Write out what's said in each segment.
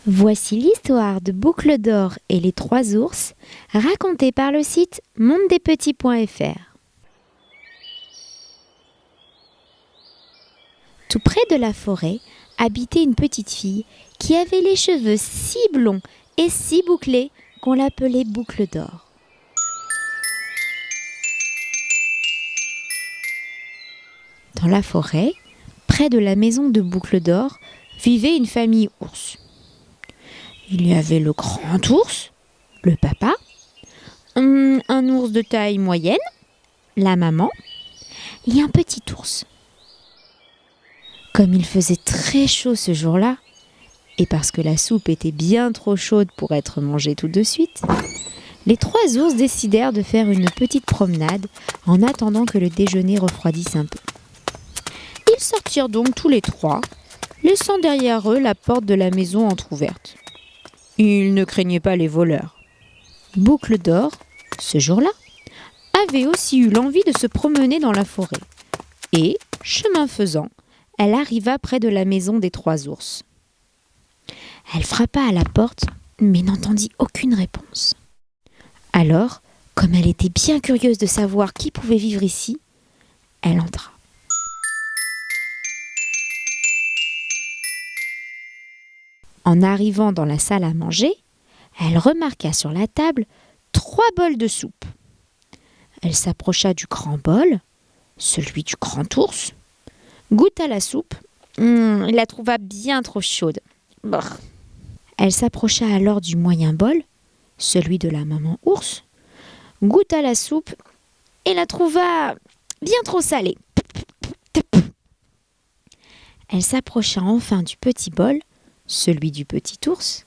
Voici l'histoire de Boucle d'Or et les 3 ours, racontée par le site mondedespetits.fr. Tout près de la forêt habitait une petite fille qui avait les cheveux si blonds et si bouclés qu'on l'appelait Boucle d'Or. Dans la forêt, près de la maison de Boucle d'Or, vivait une famille ours. Il y avait le grand ours, le papa, un ours de taille moyenne, la maman, et un petit ours. Comme il faisait très chaud ce jour-là, et parce que la soupe était bien trop chaude pour être mangée tout de suite, les 3 ours décidèrent de faire une petite promenade en attendant que le déjeuner refroidisse un peu. Ils sortirent donc tous les 3, laissant derrière eux la porte de la maison entr'ouverte. Ils ne craignaient pas les voleurs. Boucle d'Or, ce jour-là, avait aussi eu l'envie de se promener dans la forêt. Et, chemin faisant, elle arriva près de la maison des 3 ours. Elle frappa à la porte, mais n'entendit aucune réponse. Alors, comme elle était bien curieuse de savoir qui pouvait vivre ici, elle entra. En arrivant dans la salle à manger, elle remarqua sur la table 3 bols de soupe. Elle s'approcha du grand bol, celui du grand ours, goûta la soupe, et la trouva bien trop chaude. Brr. Elle s'approcha alors du moyen bol, celui de la maman ours, goûta la soupe et la trouva bien trop salée. Elle s'approcha enfin du petit bol, celui du petit ours,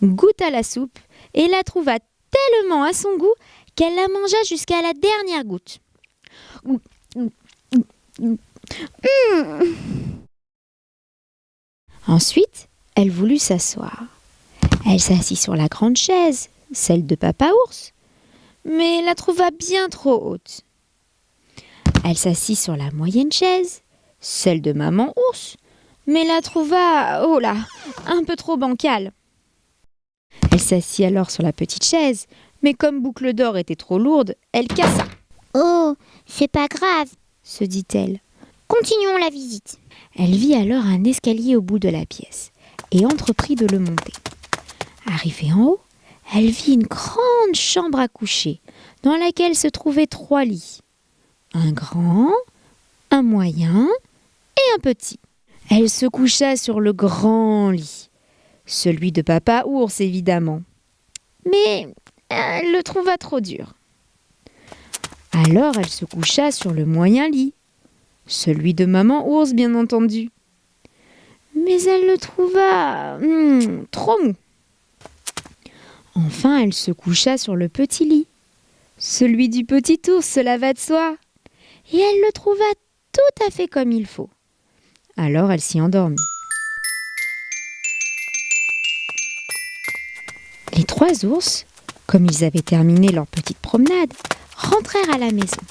goûta la soupe et la trouva tellement à son goût qu'elle la mangea jusqu'à la dernière goutte. Ensuite, elle voulut s'asseoir. Elle s'assit sur la grande chaise, celle de papa ours, mais la trouva bien trop haute. Elle s'assit sur la moyenne chaise, celle de maman ours, mais la trouva, oh là, un peu trop bancale. Elle s'assit alors sur la petite chaise, mais comme Boucle d'Or était trop lourde, elle cassa. « Oh, c'est pas grave, » se dit-elle. « Continuons la visite. » Elle vit alors un escalier au bout de la pièce et entreprit de le monter. Arrivée en haut, elle vit une grande chambre à coucher dans laquelle se trouvaient 3 lits. Un grand, un moyen et un petit. Elle se coucha sur le grand lit, celui de papa ours évidemment. Mais elle le trouva trop dur. Alors elle se coucha sur le moyen lit, celui de maman ours bien entendu. Mais elle le trouva trop mou. Enfin elle se coucha sur le petit lit, celui du petit ours, cela va de soi. Et elle le trouva tout à fait comme il faut. Alors elle s'y endormit. Les 3 ours, comme ils avaient terminé leur petite promenade, rentrèrent à la maison.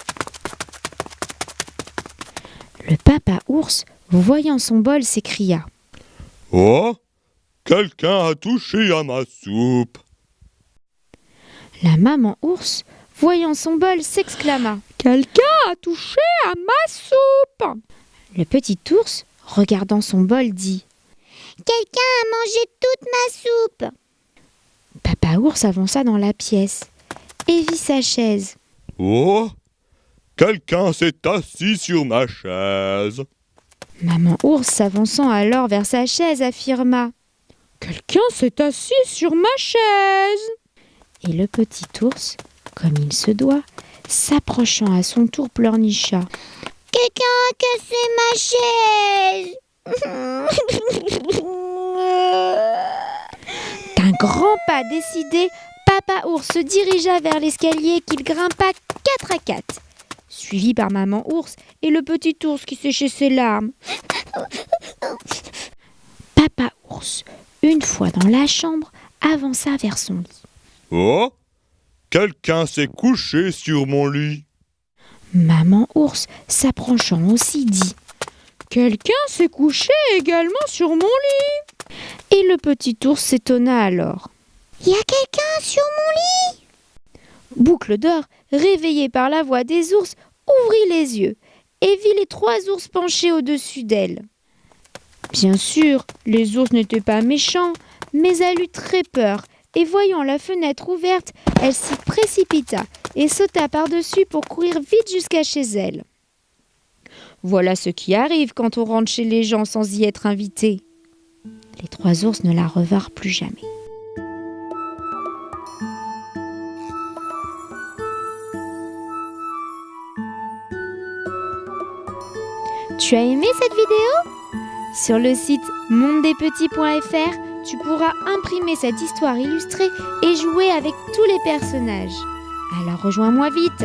Le papa ours, voyant son bol, s'écria : « Oh, quelqu'un a touché à ma soupe !» La maman ours, voyant son bol, s'exclama : « Quelqu'un a touché à ma soupe !» Le petit ours, regardant son bol, dit : « Quelqu'un a mangé toute ma soupe !» Papa ours avança dans la pièce et vit sa chaise. « Oh, quelqu'un s'est assis sur ma chaise !» Maman ours, s'avançant alors vers sa chaise, affirma : « Quelqu'un s'est assis sur ma chaise !» Et le petit ours, comme il se doit, s'approchant à son tour, pleurnicha : « Quelqu'un a cassé ma chaise !» D'un grand pas décidé, papa ours se dirigea vers l'escalier qu'il grimpa 4 à 4, suivi par maman ours et le petit ours qui séchait ses larmes. Papa ours, une fois dans la chambre, avança vers son lit. « Oh, quelqu'un s'est couché sur mon lit !» Maman ours, s'approchant aussi, dit : « Quelqu'un s'est couché également sur mon lit !» Et le petit ours s'étonna alors. Il y a quelqu'un sur mon lit. Boucle d'Or, réveillée par la voix des ours, ouvrit les yeux et vit les 3 ours penchés au-dessus d'elle. Bien sûr, les ours n'étaient pas méchants, mais elle eut très peur et voyant la fenêtre ouverte, elle s'y précipita et sauta par-dessus pour courir vite jusqu'à chez elle. Voilà ce qui arrive quand on rentre chez les gens sans y être invité. Les 3 ours ne la revinrent plus jamais. Tu as aimé cette vidéo ? Sur le site mondedespetits.fr, tu pourras imprimer cette histoire illustrée et jouer avec tous les personnages. Alors rejoins-moi vite!